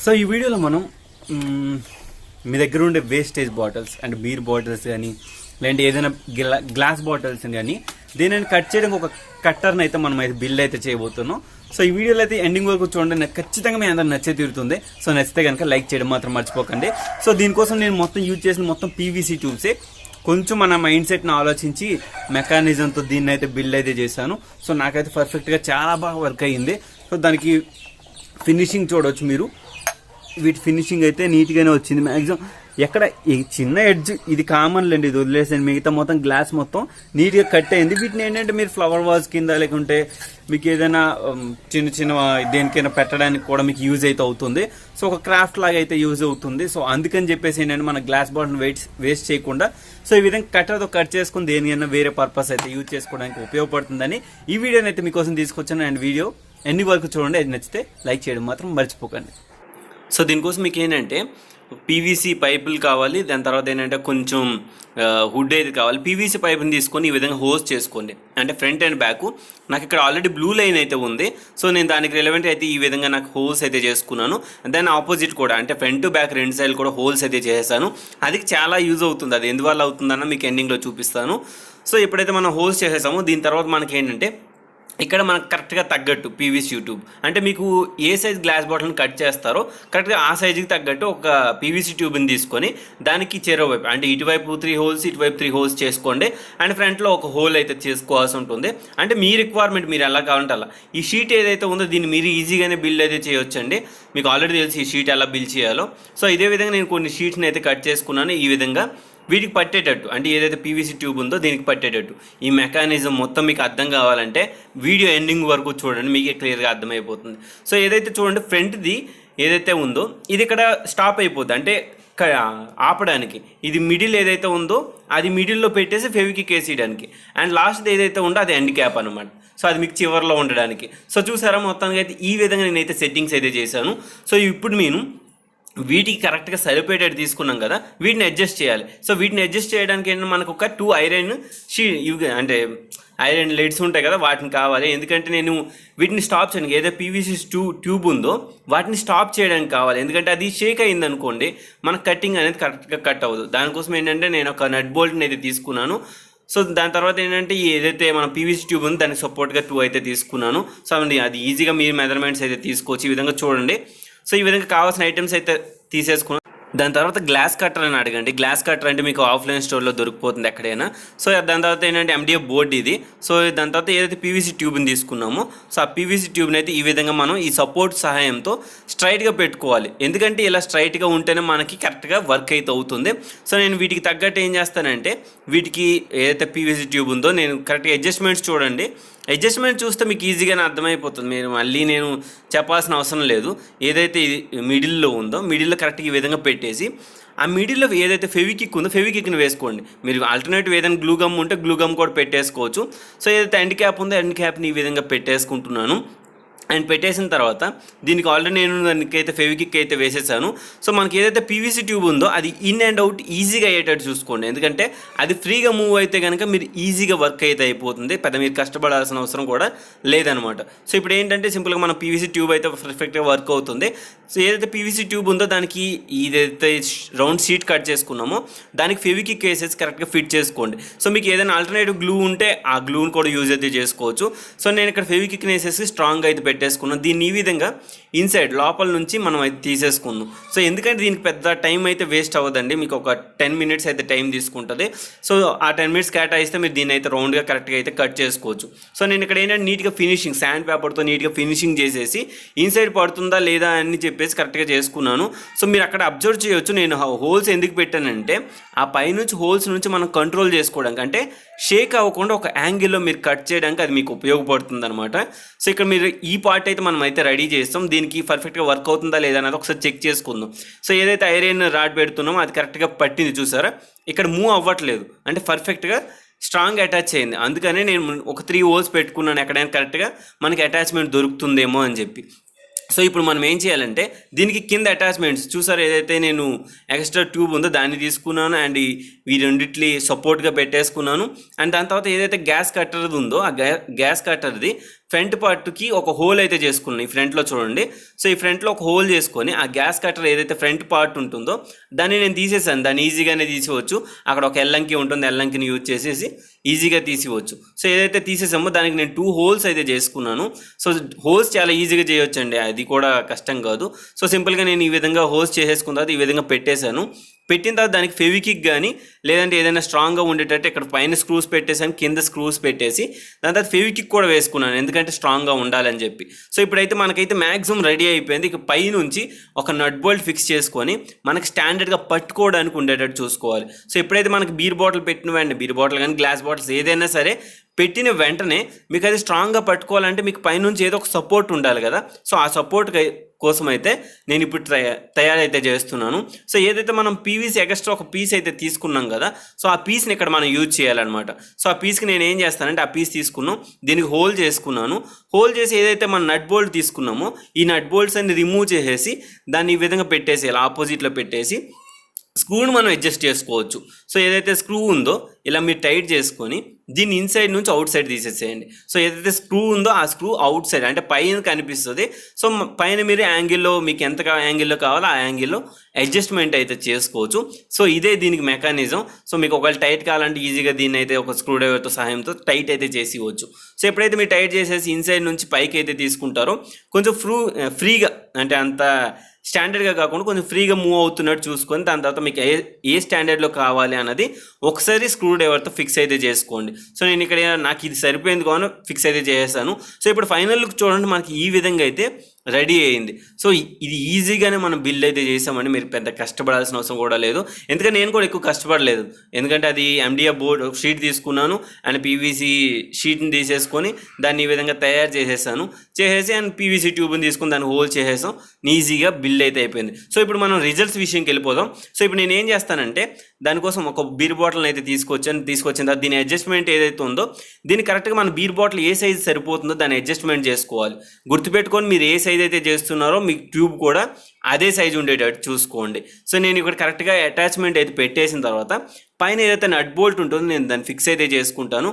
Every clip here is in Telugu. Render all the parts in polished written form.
సో ఈ వీడియోలో మనం మీ దగ్గర ఉండే wastage bottles and beer bottles కానీ లేదంటే ఏదైనా గ్లాస్ బాటిల్స్ కానీ దీనిని కట్ చేయడానికి ఒక కట్టర్ని అయితే మనం అయితే బిల్డ్ అయితే చేయబోతున్నాం. సో ఈ వీడియోలో అయితే ఎండింగ్ వరకు చూడండి, నాకు ఖచ్చితంగా మీ అందరూ నచ్చే తీరుతుంది. సో నచ్చితే కనుక లైక్ చేయడం మాత్రం మర్చిపోకండి. సో దీనికోసం నేను మొత్తం యూజ్ చేసిన మొత్తం పీవీసీ ట్యూబ్సే. కొంచెం మన మైండ్ సెట్ని ఆలోచించి మెకానిజంతో దీన్ని అయితే బిల్డ్ అయితే చేశాను. సో నాకైతే పర్ఫెక్ట్గా చాలా బాగా వర్క్ అయ్యింది. సో దానికి ఫినిషింగ్ చూడవచ్చు మీరు. వీటి ఫినిషింగ్ అయితే నీట్గానే వచ్చింది. మ్యాక్సిమం ఎక్కడ ఈ చిన్న ఎడ్జ్ ఇది కామన్ లేండి, ఇది వదిలేసాను. మిగతా మొత్తం గ్లాస్ మొత్తం నీట్గా కట్ అయింది. వీటిని ఏంటంటే మీరు ఫ్లవర్ వాజ్ కింద లేకుంటే మీకు ఏదైనా చిన్న చిన్న దేనికైనా పెట్టడానికి కూడా మీకు యూజ్ అయితే అవుతుంది. సో ఒక క్రాఫ్ట్ లాగా అయితే యూజ్ అవుతుంది. సో అందుకని చెప్పేసి ఏంటంటే మన గ్లాస్ బాటిల్ వేస్ట్ చేయకుండా సో ఈ విధంగా కట్టర్తో కట్ చేసుకుని దేనికైనా వేరే పర్పస్ అయితే యూజ్ చేసుకోవడానికి ఉపయోగపడుతుందని ఈ వీడియోని అయితే మీకోసం తీసుకొచ్చాను. అండ్ వీడియో ఎన్ని వరకు చూడండి, అది నచ్చితే లైక్ చేయడం మాత్రం మర్చిపోకండి. సో దీనికోసం మీకు ఏంటంటే పీవీసీ పైపులు కావాలి. దాని తర్వాత ఏంటంటే కొంచెం హుడ్ అయితే కావాలి. పీవీసీ పైపుని తీసుకొని ఈ విధంగా హోస్ చేసుకోండి, అంటే ఫ్రంట్ అండ్ బ్యాక్. నాకు ఇక్కడ ఆల్రెడీ బ్లూ లైన్ అయితే ఉంది. సో నేను దానికి రిలవెంట్ అయితే ఈ విధంగా నాకు హోల్స్ అయితే చేసుకున్నాను. దాని ఆపోజిట్ కూడా అంటే ఫ్రంట్ బ్యాక్ రెండు సైడ్ కూడా హోల్స్ అయితే చేసేసాను. అది చాలా యూజ్ అవుతుంది. అది ఎందువల్ల అవుతుందన్న మీకు ఎండింగ్లో చూపిస్తాను. సో ఎప్పుడైతే మనం హోల్స్ చేసేసామో దీని తర్వాత మనకి ఏంటంటే ఇక్కడ మనకు కరెక్ట్గా తగ్గట్టు పీవీసీ ట్యూబ్, అంటే మీకు ఏ సైజ్ గ్లాస్ బాటిల్ని కట్ చేస్తారో కరెక్ట్గా ఆ సైజుకి తగ్గట్టు ఒక పీవీసీ ట్యూబ్ని తీసుకొని దానికి చెరో వైపు అంటే ఇటువైపు 3 హోల్స్ ఇటువైపు 3 హోల్స్ చేసుకోండి. అండ్ ఫ్రంట్లో ఒక హోల్ అయితే చేసుకోవాల్సి ఉంటుంది. అంటే మీ రిక్వైర్మెంట్ మీరు ఎలా కావాలంటే అలా. ఈ షీట్ ఏదైతే ఉందో దీన్ని మీరు ఈజీగానే బిల్డ్ అయితే చేయొచ్చండి. మీకు ఆల్రెడీ తెలిసి ఈ షీట్ ఎలా బిల్డ్ చేయాలో. సో ఇదే విధంగా నేను కొన్ని షీట్స్ని అయితే కట్ చేసుకున్నాను. ఈ విధంగా వీటికి పట్టేటట్టు, అంటే ఏదైతే పీవీసీ ట్యూబ్ ఉందో దీనికి పట్టేటట్టు. ఈ మెకానిజం మొత్తం మీకు అర్థం కావాలంటే వీడియో ఎండింగ్ వరకు చూడండి, మీకే క్లియర్గా అర్థమైపోతుంది. సో ఏదైతే చూడండి ఫ్రంట్ది ఏదైతే ఉందో ఇది ఇక్కడ స్టాప్ అయిపోద్ది, అంటే ఆపడానికి. ఇది మిడిల్ ఏదైతే ఉందో అది మిడిల్లో పెట్టేసి ఫెవిక్విక్ వేసేయడానికి. అండ్ లాస్ట్ ఏదైతే ఉందో అది ఎండ్ క్యాప్ అనమాట. సో అది మీకు చివరిలో ఉండడానికి. సో చూసారా మొత్తానికి అయితే ఈ విధంగా నేనైతే సెట్టింగ్స్ అయితే చేశాను. సో ఇప్పుడు నేను వీటికి కరెక్ట్గా సరిపోయేటట్టు తీసుకున్నాం కదా, వీటిని అడ్జస్ట్ చేయాలి. సో వీటిని అడ్జస్ట్ చేయడానికి ఏంటంటే మనకు ఒక 2 ఐరన్ ఇవి అంటే ఐరన్ లెడ్స్ ఉంటాయి కదా, వాటిని కావాలి. ఎందుకంటే నేను వీటిని స్టాప్ చేయడానికి ఏదైతే పీవీసీ ట్యూబ్ ఉందో వాటిని స్టాప్ చేయడానికి కావాలి. ఎందుకంటే అది షేక్ అయింది అనుకోండి మనకు కట్టింగ్ అనేది కరెక్ట్గా కట్ అవ్వదు. దానికోసం ఏంటంటే నేను ఒక నట్ బోల్ట్ని అయితే తీసుకున్నాను. సో దాని తర్వాత ఏంటంటే ఏదైతే మన పీవీసీ ట్యూబ్ ఉందో దానికి సపోర్ట్గా 2 అయితే తీసుకున్నాను. సో అది ఈజీగా మీరు మెజర్మెంట్స్ అయితే తీసుకోవచ్చు. ఈ విధంగా చూడండి. సో ఈ విధంగా కావాల్సిన ఐటమ్స్ అయితే తీసేసుకున్నాను. దాని తర్వాత గ్లాస్ కట్టర్ అని అడగండి. గ్లాస్ కట్టర్ అంటే మీకు ఆఫ్లైన్ స్టోర్లో దొరికిపోతుంది ఎక్కడైనా. సో దాని తర్వాత ఏంటంటే MDF బోర్డ్ ఇది. సో దాని తర్వాత ఏదైతే పీవీసీ ట్యూబ్ని తీసుకున్నామో సో ఆ పీవీసీ ట్యూబ్ని అయితే ఈ విధంగా మనం ఈ సపోర్ట్ సహాయంతో స్ట్రైట్గా పెట్టుకోవాలి. ఎందుకంటే ఇలా స్ట్రైట్గా ఉంటేనే మనకి కరెక్ట్గా వర్క్ అయితే అవుతుంది. సో నేను వీటికి తగ్గట్టు ఏం చేస్తానంటే వీటికి ఏదైతే పీవీసీ ట్యూబ్ ఉందో నేను కరెక్ట్గా అడ్జస్ట్మెంట్స్ చూడండి. అడ్జస్ట్మెంట్ చూస్తే మీకు ఈజీగానే అర్థమైపోతుంది. మీరు మళ్ళీ నేను చెప్పాల్సిన అవసరం లేదు. ఏదైతే ఇది మిడిల్లో ఉందో మిడిల్లో కరెక్ట్గా ఈ విధంగా పెట్టేసి ఆ మిడిల్లో ఏదైతే ఫెవిక్విక్ ఉందో ఫెవిక్విక్ని వేసుకోండి. మీరు ఆల్టర్నేటివ్ ఏదైనా గ్లూ గమ్ ఉంటే గ్లూ గమ్ కూడా పెట్టేసుకోవచ్చు. సో ఏదైతే ఎండ్ క్యాప్ ఉందో ఎండ్ క్యాప్ని ఈ విధంగా పెట్టేసుకుంటున్నాను. అండ్ పెట్టేసిన తర్వాత దీనికి ఆల్రెడీ నేను దానికైతే ఫెవిక్విక్ అయితే వేసేసాను. సో మనకి ఏదైతే పీవీసీ ట్యూబ్ ఉందో అది ఇన్ అండ్ అవుట్ ఈజీగా అయ్యేటట్టు చూసుకోండి. ఎందుకంటే అది ఫ్రీగా మూవ్ అయితే కనుక మీరు ఈజీగా వర్క్ అయితే అయిపోతుంది. పెద్ద మీరు కష్టపడాల్సిన అవసరం కూడా లేదనమాట. సో ఇప్పుడు ఏంటంటే సింపుల్గా మన పీవీసీ ట్యూబ్ అయితే పర్ఫెక్ట్గా వర్క్ అవుతుంది. సో ఏదైతే పీవీసీ ట్యూబ్ ఉందో దానికి ఏదైతే రౌండ్ షీట్ కట్ చేసుకున్నామో దానికి ఫెవిక్విక్ వేసేసి కరెక్ట్గా ఫిట్ చేసుకోండి. సో మీకు ఏదైనా ఆల్టర్నేటివ్ గ్లూ ఉంటే ఆ గ్లూని కూడా యూజ్ అయితే చేసుకోవచ్చు. సో నేను ఇక్కడ ఫెవిక్విక్ని వేసేసి స్ట్రాంగ్గా అయితే పెట్టేసుకున్నాం. దీన్ని ఈ విధంగా ఇన్సైడ్ లోపల నుంచి మనం అయితే తీసేసుకుందాం. సో ఎందుకంటే దీనికి పెద్ద టైం అయితే వేస్ట్ అవ్వదండి, మీకు ఒక 10 మినిట్స్ అయితే టైం తీసుకుంటుంది. సో ఆ 10 మినిట్స్ కేటాయిస్తే మీరు దీన్ని అయితే రౌండ్గా కరెక్ట్గా అయితే కట్ చేసుకోవచ్చు. సో నేను ఇక్కడ ఏంటంటే నీట్గా ఫినిషింగ్ శాండ్ పేపర్తో నీట్గా ఫినిషింగ్ చేసేసి ఇన్సైడ్ పడుతుందా లేదా అని చెప్పేసి కరెక్ట్గా చేసుకున్నాను. సో మీరు అక్కడ అబ్జర్వ్ చేయొచ్చు నేను హోల్స్ ఎందుకు పెట్టానంటే ఆ పైనుంచి హోల్స్ నుంచి మనం కంట్రోల్ చేసుకోవడానికి, అంటే షేక్ అవ్వకుండా ఒక యాంగిల్లో మీరు కట్ చేయడానికి అది మీకు ఉపయోగపడుతుంది అనమాట. సో ఇక్కడ మీరు ఈ పార్ట్ అయితే మనం అయితే రెడీ చేస్తాం. దీనికి పర్ఫెక్ట్గా వర్క్ అవుతుందా లేదా అనేది ఒకసారి చెక్ చేసుకుందాం. సో ఏదైతే ఐరన్ రాడ్ పెడుతున్నామో అది కరెక్ట్గా పట్టింది చూసారా, ఇక్కడ మూవ్ అవ్వట్లేదు, అంటే పర్ఫెక్ట్గా స్ట్రాంగ్ అటాచ్ అయింది. అందుకనే నేను ఒక 3 హోల్స్ పెట్టుకున్నాను ఎక్కడైనా కరెక్ట్గా మనకి అటాచ్మెంట్ దొరుకుతుందేమో అని చెప్పి. సో ఇప్పుడు మనం ఏం చేయాలంటే దీనికి కింద అటాచ్మెంట్స్ చూసారు, ఏదైతే నేను ఎక్స్ట్రా ట్యూబ్ ఉందో దాన్ని తీసుకున్నాను అండ్ ఈ రెండిట్లి సపోర్ట్గా పెట్టేసుకున్నాను. అండ్ దాని తర్వాత ఏదైతే గ్యాస్ కట్టర్ది ఉందో ఆ గ్యాస్ కట్టర్ది ఫ్రంట్ పార్ట్కి ఒక హోల్ అయితే చేసుకున్నాను ఈ ఫ్రంట్లో చూడండి. సో ఈ ఫ్రంట్లో ఒక హోల్ చేసుకొని ఆ గ్యాస్ కట్టర్ ఏదైతే ఫ్రంట్ పార్ట్ ఉంటుందో దాన్ని నేను తీసేసాను. దాన్ని ఈజీగానే తీసివచ్చు. అక్కడ ఒక ఎల్లంకి ఉంటుంది, ఎల్లంకిని యూజ్ చేసేసి ఈజీగా తీసివచ్చు. సో ఏదైతే తీసేసామో దానికి నేను 2 హోల్స్ అయితే చేసుకున్నాను. సో హోల్స్ చాలా ఈజీగా చేయొచ్చండి, అది కూడా కష్టం కాదు. సో సింపుల్గా నేను ఈ విధంగా హోల్స్ చేసేసుకున్న తర్వాత ఈ విధంగా పెట్టేశాను. పెట్టిన తర్వాత దానికి ఫెవికిక్ కానీ లేదంటే ఏదైనా స్ట్రాంగ్గా ఉండేటట్టు ఇక్కడ పైన స్క్రూస్ పెట్టేసాను, కింద స్క్రూస్ పెట్టేసి దాని తర్వాత ఫెవికిక్ కూడా వేసుకున్నాను, ఎందుకంటే స్ట్రాంగ్గా ఉండాలని చెప్పి. సో ఇప్పుడైతే మనకైతే మ్యాక్సిమం రెడీ అయిపోయింది. ఇక పైనుంచి ఒక నట్ బోల్ట్ ఫిక్స్ చేసుకొని మనకి స్టాండర్డ్గా పట్టుకోవడానికి ఉండేటట్టు చూసుకోవాలి. సో ఎప్పుడైతే మనకి బీర్ బాటిల్ పెట్టిన వెంటనే, బీర్ బాటిల్ కానీ గ్లాస్ బాటిల్స్ ఏదైనా సరే పెట్టిన వెంటనే మీకు అది స్ట్రాంగ్గా పట్టుకోవాలంటే మీకు పైనుంచి ఏదో ఒక సపోర్ట్ ఉండాలి కదా. సో ఆ సపోర్ట్ కోసం అయితే నేను ఇప్పుడు తయారైతే చేస్తున్నాను. సో ఏదైతే మనం పీవీసీ ఎక్స్ట్రా ఒక పీస్ అయితే తీసుకున్నాం కదా, సో ఆ పీస్ని ఇక్కడ మనం యూజ్ చేయాలన్నమాట. సో ఆ పీస్కి నేను ఏం చేస్తానంటే ఆ పీస్ తీసుకున్నాం, దీనికి హోల్ చేసుకున్నాను. హోల్ చేసి ఏదైతే మనం నట్ బోల్ట్ తీసుకున్నామో ఈ నట్ బోల్ట్స్ అన్ని రిమూవ్ చేసేసి దాన్ని ఈ విధంగా పెట్టేసి ఇలా ఆపోజిట్లో పెట్టేసి స్క్రూని మనం అడ్జస్ట్ చేసుకోవచ్చు. సో ఏదైతే స్క్రూ ఉందో ఇలా మీరు టైట్ చేసుకొని దీన్ని ఇన్సైడ్ నుంచి అవుట్ సైడ్ తీసేసేయండి. సో ఏదైతే స్క్రూ ఉందో ఆ స్క్రూ అవుట్ సైడ్ అంటే పైన కనిపిస్తుంది. సో పైన మీరు యాంగిల్లో మీకు ఎంత యాంగిల్లో కావాలో ఆ యాంగిల్లో అడ్జస్ట్మెంట్ అయితే చేసుకోవచ్చు. సో ఇదే దీనికి మెకానిజం. సో మీకు ఒకవేళ టైట్ కావాలంటే ఈజీగా దీన్ని అయితే ఒక స్క్రూ డ్రైవర్తో సహాయంతో టైట్ అయితే చేసి ఇవ్వచ్చు. సో ఎప్పుడైతే మీరు టైట్ చేసేసి ఇన్సైడ్ నుంచి పైకి అయితే తీసుకుంటారో కొంచెం ఫ్రీగా అంటే అంత స్టాండర్డ్గా కాకుండా కొంచెం ఫ్రీగా మూవ్ అవుతున్నట్టు చూసుకొని దాని తర్వాత మీకు ఏ స్టాండర్డ్లో కావాలి అన్నది ఒకసారి స్క్రూ డ్రైవర్తో ఫిక్స్ అయితే చేసుకోండి. సో నేను ఇక్కడ నాకు ఇది సరిపోయింది కానీ ఫిక్స్ అయితే చేసేసాను. సో ఇప్పుడు ఫైనల్ లుక్ చూడండి, మనకి ఈ విధంగా అయితే రెడీ అయింది. సో ఇది ఈజీగానే మనం బిల్డ్ అయితే చేసామండి, మీరు పెద్ద కష్టపడాల్సిన అవసరం కూడా లేదు. ఎందుకంటే నేను కూడా ఎక్కువ కష్టపడలేదు, ఎందుకంటే అది MDF బోర్డ్ షీట్ తీసుకున్నాను అండ్ పీవీసీ షీట్ని తీసేసుకొని దాన్ని ఈ విధంగా తయారు చేసేసి అండ్ పీవీసీ ట్యూబ్ని తీసుకుని దాన్ని హోల్ చేసేసాం, ఈజీగా బిల్డ్ అయితే అయిపోయింది. సో ఇప్పుడు మనం రిజల్ట్స్ విషయంకి వెళ్ళిపోదాం. సో ఇప్పుడు నేను ఏం చేస్తానంటే దానికోసం ఒక బీర్ బాటిల్ని అయితే తీసుకొచ్చిన తర్వాత దీని అడ్జస్ట్మెంట్ ఏదైతే ఉందో దీన్ని కరెక్ట్గా మన బీర్ బాటిల్ ఏ సైజ్ సరిపోతుందో దాన్ని అడ్జస్ట్మెంట్ చేసుకోవాలి. గుర్తుపెట్టుకొని మీరు ఏ సైజ్ అయితే చేస్తున్నారో మీ ట్యూబ్ కూడా అదే సైజు ఉండేటట్టు చూసుకోండి. సో నేను ఇక్కడ కరెక్ట్గా అటాచ్మెంట్ అయితే పెట్టేసిన తర్వాత పైన ఏదైతే నట్ బోల్ట్ ఉంటుందో నేను దాన్ని ఫిక్స్ అయితే చేసుకుంటాను.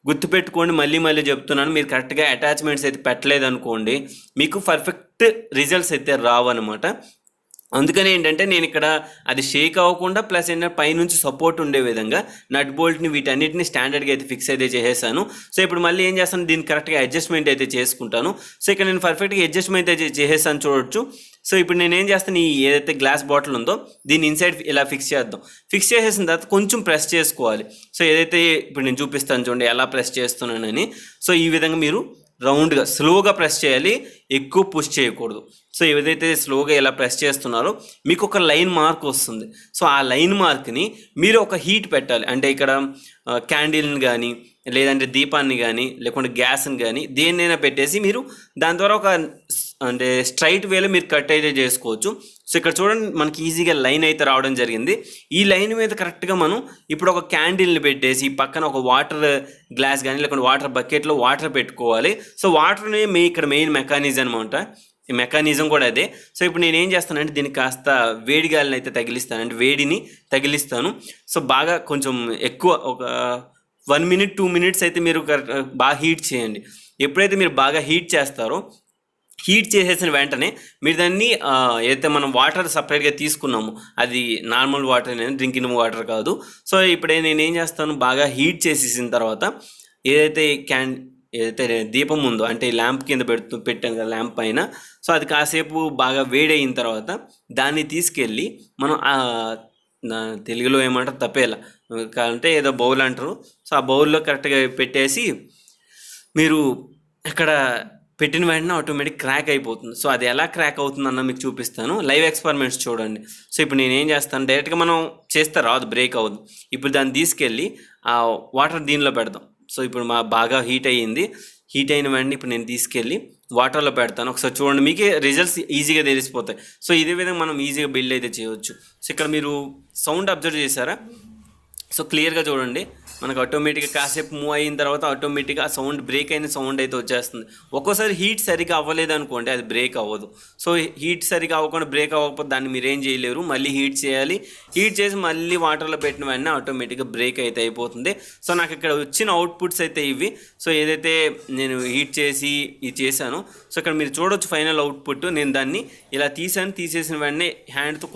గుర్తుపెట్టుకోండి, మళ్ళీ చెప్తున్నాను, మీరు కరెక్ట్గా అటాచ్మెంట్స్ అయితే పెట్టలేదనుకోండి మీకు పర్ఫెక్ట్ రిజల్ట్స్ అయితే రావన్నమాట. అందుకని ఏంటంటే నేను ఇక్కడ అది షేక్ అవ్వకుండా ప్లస్ ఏంటంటే పైనుంచి సపోర్ట్ ఉండే విధంగా నట్ బోల్ట్ని వీటన్నిటిని స్టాండర్డ్గా అయితే ఫిక్స్ అయితే చేసేసాను. సో ఇప్పుడు మళ్ళీ ఏం చేస్తాను, దీన్ని కరెక్ట్గా అడ్జస్ట్మెంట్ అయితే చేసుకుంటాను. సో ఇక్కడ నేను పర్ఫెక్ట్గా అడ్జస్ట్మెంట్ అయితే చేసేసాను చూడొచ్చు. సో ఇప్పుడు నేను ఏం చేస్తాను, ఈ ఏదైతే గ్లాస్ బాటిల్ ఉందో దీన్ని ఇన్సైడ్ ఇలా ఫిక్స్ చేద్దాం. ఫిక్స్ చేసేసిన తర్వాత కొంచెం ప్రెస్ చేసుకోవాలి. సో ఏదైతే ఇప్పుడు నేను చూపిస్తాను చూడండి ఎలా ప్రెస్ చేస్తున్నానని. సో ఈ విధంగా మీరు రౌండ్గా స్లోగా ప్రెస్ చేయాలి, ఎక్కువ పుష్ చేయకూడదు. సో ఏదైతే స్లోగా ఇలా ప్రెస్ చేస్తున్నారో మీకు ఒక లైన్ మార్క్ వస్తుంది. సో ఆ లైన్ మార్క్ని మీరు ఒక హీట్ పెట్టాలి. అంటే ఇక్కడ క్యాండిల్ని కానీ లేదంటే దీపాన్ని కానీ లేకుంటే గ్యాస్ని కానీ దేన్నైనా పెట్టేసి మీరు దాని ద్వారా ఒక అంటే స్ట్రైట్ వేలో మీరు కట్ అయితే చేసుకోవచ్చు. సో ఇక్కడ చూడండి మనకి ఈజీగా లైన్ అయితే రావడం జరిగింది. ఈ లైన్ మీద కరెక్ట్గా మనం ఇప్పుడు ఒక క్యాండిల్ని పెట్టేసి పక్కన ఒక వాటర్ గ్లాస్ కానీ లేకుంటే వాటర్ బకెట్లో వాటర్ పెట్టుకోవాలి. సో వాటర్ని ఇక్కడ మెయిన్ మెకానిజం అనమాట, ఈ మెకానిజం కూడా అదే. సో ఇప్పుడు నేను ఏం చేస్తానంటే దీనికి కాస్త వేడి గాలిని అయితే తగిలిస్తాను, అంటే వేడిని తగిలిస్తాను. సో బాగా కొంచెం ఎక్కువ ఒక 1 minute 2 minutes అయితే మీరు బాగా హీట్ చేయండి. ఎప్పుడైతే మీరు బాగా హీట్ చేస్తారో హీట్ చేసేసిన వెంటనే మీరు దాన్ని ఏదైతే మనం వాటర్ సపరేట్గా తీసుకున్నాము అది నార్మల్ వాటర్ అనేది, డ్రింకింగ్ వాటర్ కాదు. సో ఇప్పుడే నేను ఏం చేస్తాను, బాగా హీట్ చేసేసిన తర్వాత ఏదైతే దీపం ఉందో అంటే ల్యాంప్ కింద పెట్టాను కదా ల్యాంప్ పైన, సో అది కాసేపు బాగా వేడయిన తర్వాత దాన్ని తీసుకెళ్ళి మనం తెలుగులో ఏమంటారు తప్పేలా అంటే ఏదో బౌల్ అంటారు. సో ఆ బౌల్లో కరెక్ట్గా పెట్టేసి మీరు అక్కడ పెట్టిన వెంటనే ఆటోమేటిక్ క్రాక్ అయిపోతుంది. సో అది ఎలా క్రాక్ అవుతుందన్న మీకు చూపిస్తాను, లైవ్ ఎక్స్పెరిమెంట్స్ చూడండి. సో ఇప్పుడు నేను ఏం చేస్తాను, డైరెక్ట్గా మనం చేస్తే రాదు, బ్రేక్ అవ్వదు. ఇప్పుడు దాన్ని తీసుకెళ్ళి ఆ వాటర్ దీనిలో పెడదాం. సో ఇప్పుడు బాగా హీట్ అయ్యింది. హీట్ అయిన వెంటనే ఇప్పుడు నేను తీసుకెళ్ళి వాటర్లో పెడతాను. ఒకసారి చూడండి, మీకే రిజల్ట్స్ ఈజీగా తెలిసిపోతాయి. సో ఇదే విధంగా మనం ఈజీగా బిల్డ్ అయితే చేయవచ్చు. సో ఇక్కడ మీరు సౌండ్ అబ్జర్వ్ చేశారా? సో క్లియర్గా చూడండి, మనకు ఆటోమేటిక్గా కాసేపు మూవ్ అయిన తర్వాత ఆటోమేటిక్గా ఆ సౌండ్ బ్రేక్ అయిన సౌండ్ అయితే వచ్చేస్తుంది. ఒక్కోసారి హీట్ సరిగా అవ్వలేదు అనుకోండి, అది బ్రేక్ అవ్వదు. సో హీట్ సరిగా అవ్వకుండా బ్రేక్ అవ్వకపోతే దాన్ని మీరు ఏం చేయలేరు, మళ్ళీ హీట్ చేయాలి. హీట్ చేసి మళ్ళీ వాటర్లో పెట్టిన వెంటనే ఆటోమేటిక్గా బ్రేక్ అయితే అయిపోతుంది. సో నాకు ఇక్కడ వచ్చిన అవుట్పుట్స్ అయితే ఇవి. సో ఏదైతే నేను హీట్ చేసి ఇది చేశానో, సో ఇక్కడ మీరు చూడొచ్చు ఫైనల్ అవుట్పుట్. నేను దాన్ని ఇలా తీసేసిన వెంటనే హ్యాండ్తో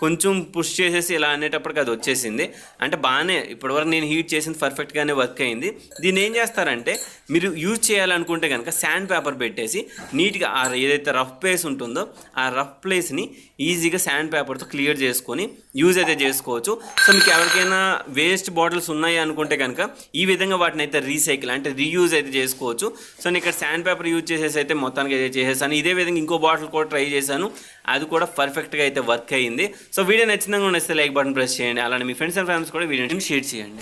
కొంచెం పుష్ చేసేసి ఇలా అనేటప్పటికి అది వచ్చేసింది. అంటే బాగానే ఇప్పటివరకు నేను హీట్ చేసింది పర్ఫెక్ట్గానే వర్క్ అయింది. దీన్ని ఏం చేస్తారంటే మీరు యూజ్ చేయాలనుకుంటే కనుక శాండ్ పేపర్ పెట్టేసి నీట్గా ఏదైతే రఫ్ ప్లేస్ ఉంటుందో ఆ రఫ్ ప్లేస్ని ఈజీగా శాండ్ పేపర్తో క్లియర్ చేసుకొని యూజ్ అయితే చేసుకోవచ్చు. సో మీకు ఎవరికైనా వేస్ట్ బాటిల్స్ ఉన్నాయి అనుకుంటే కనుక ఈ విధంగా వాటిని అయితే రీసైకిల్ అంటే రీయూజ్ అయితే చేసుకోవచ్చు. సో నేను ఇక్కడ శాండ్ పేపర్ యూజ్ చేసేసి అయితే మొత్తానికి అయితే చేసేసాను. ఇదే విధంగా ఇంకో బాటిల్ కూడా ట్రై చేశాను, అది కూడా పర్ఫెక్ట్గా అయితే వర్క్ అయ్యింది. సో వీడియో నచ్చితే లైక్ బటన్ ప్రెస్ చేయండి. అలానే మీ ఫ్రెండ్స్ అండ్ ఫ్యామిలీస్ కూడా వీడియోని షేర్ చేయండి.